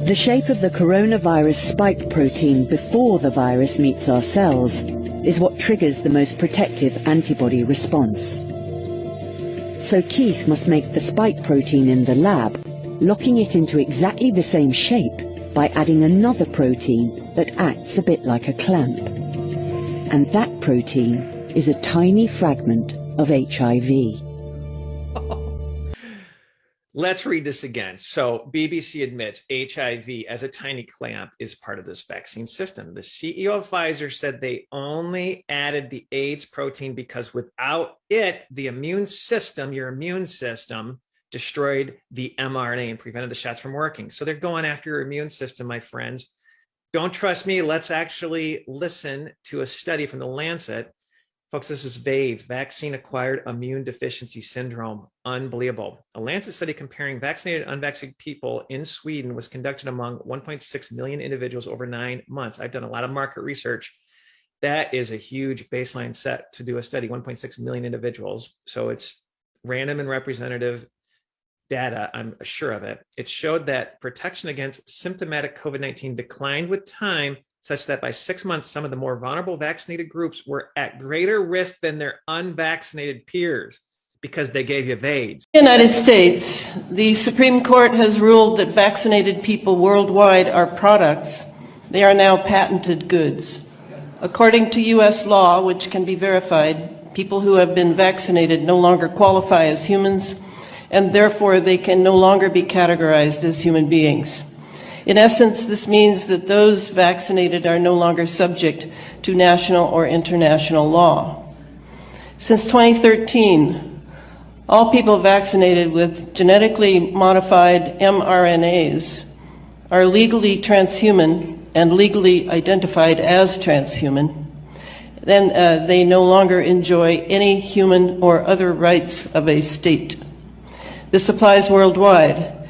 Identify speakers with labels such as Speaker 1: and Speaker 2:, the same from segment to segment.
Speaker 1: The shape of the coronavirus spike protein before the virus meets our cells is what triggers the most protective antibody response. So Keith must make the spike protein in the lab, locking it into exactly the same shape by adding another protein that acts a bit like a clamp. And that protein is a tiny fragment of HIV.
Speaker 2: Let's read this again. So BBC admits HIV as a tiny clamp is part of this vaccine system. The CEO of Pfizer said they only added the AIDS protein because without it, the immune system, your immune system, destroyed the mRNA and prevented the shots from working. So they're going after your immune system, my friends. Don't trust me. Let's actually listen to a study from the Lancet. Folks, this is VAIDS, Vaccine-Acquired Immune Deficiency Syndrome. Unbelievable. A Lancet study comparing vaccinated and unvaccinated people in Sweden was conducted among 1.6 million individuals over 9 months. I've done a lot of market research. That is a huge baseline set to do a study, 1.6 million individuals. So it's random and representative data, I'm sure of it. It showed that protection against symptomatic COVID-19 declined with time, such that by 6 months, some of the more vulnerable vaccinated groups were at greater risk than their unvaccinated peers because they gave you VAIDS.
Speaker 3: In the United States, the Supreme Court has ruled that vaccinated people worldwide are products. They are now patented goods. According to U.S. law, which can be verified, people who have been vaccinated no longer qualify as humans, and therefore they can no longer be categorized as human beings. In essence, this means that those vaccinated are no longer subject to national or international law. Since 2013, all people vaccinated with genetically modified mRNAs are legally transhuman and legally identified as transhuman. Then they no longer enjoy any human or other rights of a state. This applies worldwide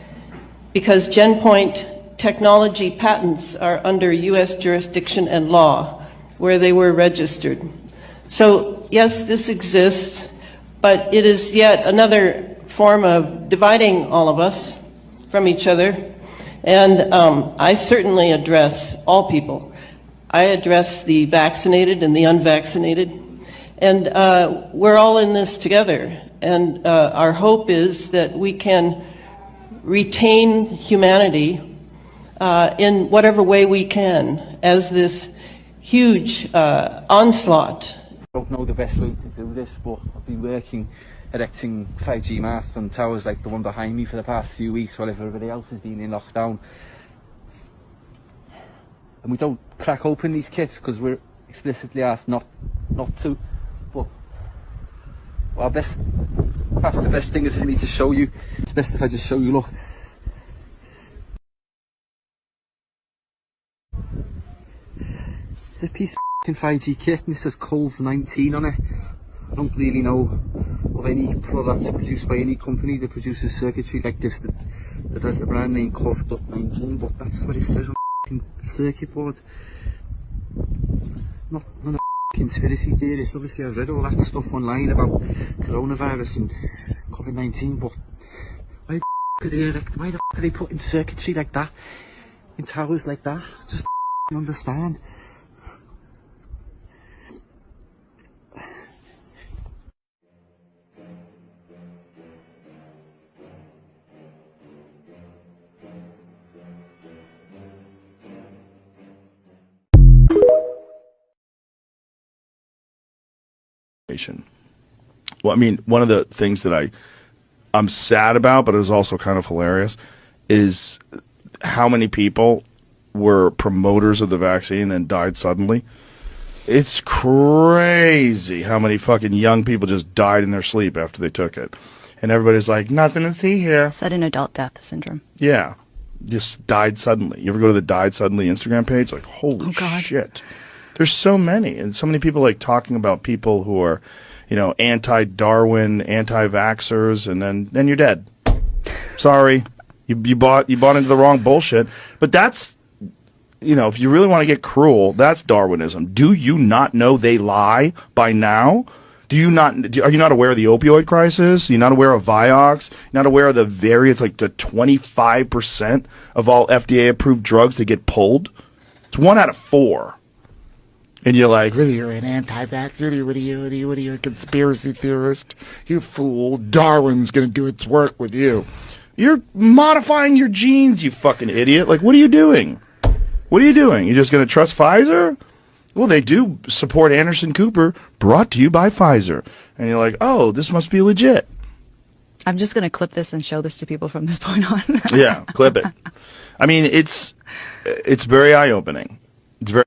Speaker 3: because GenPoint technology patents are under U.S. jurisdiction and law, where they were registered. So, yes, this exists, but it is yet another form of dividing all of us from each other. And I certainly address all people. I address the vaccinated and the unvaccinated. And we're all in this together. And our hope is that we can retain humanity in whatever way we can, as this huge onslaught.
Speaker 4: I don't know the best way to do this, but I've been working erecting 5G masts on towers like the one behind me for the past few weeks while everybody else has been in lockdown. And we don't crack open these kits because we're explicitly asked not to. But perhaps the best thing is for me to show you. It's best if I just show you, look. It's a piece of 5G kit and it says COVID-19 on it. I don't really know of any product produced by any company that produces circuitry like this that has the brand name COVID-19, but that's what it says on the circuit board. Not a conspiracy theorist. Obviously I've read all that stuff online about coronavirus and COVID-19, but why the are they putting circuitry like that in towers like that? Just understand.
Speaker 5: Well, I mean, one of the things that I'm sad about, but is also kind of hilarious, is how many people were promoters of the vaccine and died suddenly. It's crazy how many fucking young people just died in their sleep after they took it. And everybody's like, nothing to see here.
Speaker 6: Sudden adult death syndrome.
Speaker 5: Yeah. Just died suddenly. You ever go to the died suddenly Instagram page? Like, holy shit. There's so many. And so many people like talking about people who are, you know, anti-Darwin, anti-vaxxers, and then you're dead. Sorry. You bought into the wrong bullshit. But that's, you know, if you really want to get cruel, that's Darwinism. Do you not know they lie by now? Are you not aware of the opioid crisis? You're not aware of Vioxx? You're not aware of the various, like the 25% of all FDA approved drugs that get pulled? It's 1 out of 4. And you're like, really, you're an anti-vaxxer? What are you, a conspiracy theorist? You fool. Darwin's going to do its work with you. You're modifying your genes, you fucking idiot. Like, what are you doing? What are you doing? You just going to trust Pfizer? Well, they do support Anderson Cooper, brought to you by Pfizer. And you're like, oh, this must be legit.
Speaker 6: I'm just going to clip this and show this to people from this point on.
Speaker 5: Yeah, clip it. I mean, it's very eye-opening. It's very